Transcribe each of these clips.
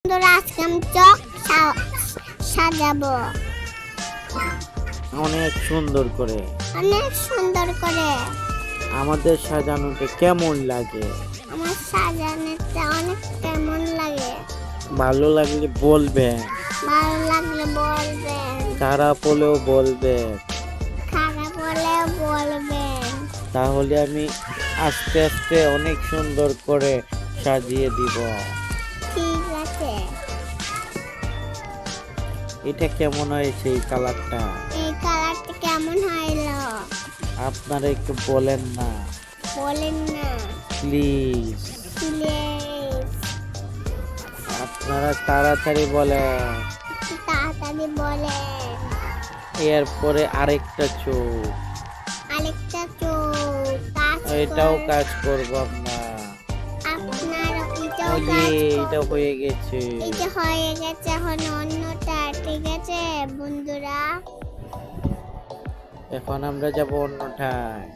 বন্ধুরা আজকে আমি চক সাজাবো অনেক সুন্দর করে। অনেক সুন্দর করে। আমাদের সাজানোতে কেমন লাগে? আমার সাজানোতে অনেক কেমন লাগে। ভালো লাগলে বলবেন, ভালো লাগলে বলবেন, খারাপ হলেও বলবেন। খারাপ হলেও বলবেন। তাহলে আমি আস্তে আস্তে অনেক সুন্দর করে সাজিয়ে দিব। ঠিক আছে। এটা কেমন হয়েছে এই কালারটা? এই কালারটা কেমন হইলো? আপনারা একটু বলেন না বলেন না প্লিজ। প্লিজ। আপনারা তাড়াতাড়ি বলেন। একটু তাড়াতাড়ি বলেন। এরপরে আরেকটা চোখ, আরেকটা চোখ কাজ এটাও করে। কাজ করব আমরা। আপনার এটাও ওই যে কাজ এটা হয়ে গেছে। এটা হয়ে গেছে, এখন অন্যটা। ঠিক আছে বন্ধুরা, এখন আমরা যাব অন্যটায়।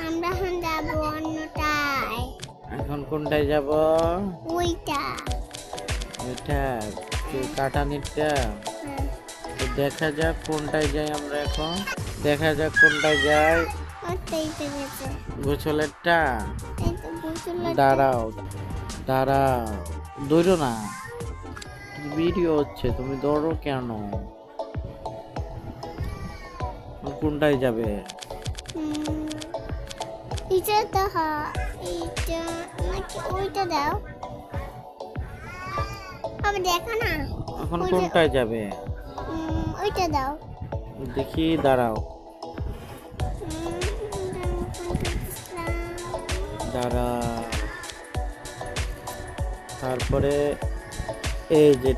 আমরা এখন যাবো অন্যটায়। এখন কোনটায় যাব? ওইটা। এটা কাটানিটা। হ্যাঁ, তো দেখা যাক কোনটায় যাই আমরা এখন। দেখা যাক কোনটায় যাই। ওটাই তো গেছে। গোছলেরটা। এই তো বুঝলো। দাঁড়াও দাঁড়াও, দৌড়ো না। ভিডিও হচ্ছে, তুমি দৌড়ো কেন? কোনটায় যাবে? এটা তো এইটা নাকি ওইটা দাও। আবার দেখো না। এখন ওই যে- কোনটায় যাবে? ওইটা দাও। দেখি, দাঁড়াও দাঁড়াও। তারপরে এই যে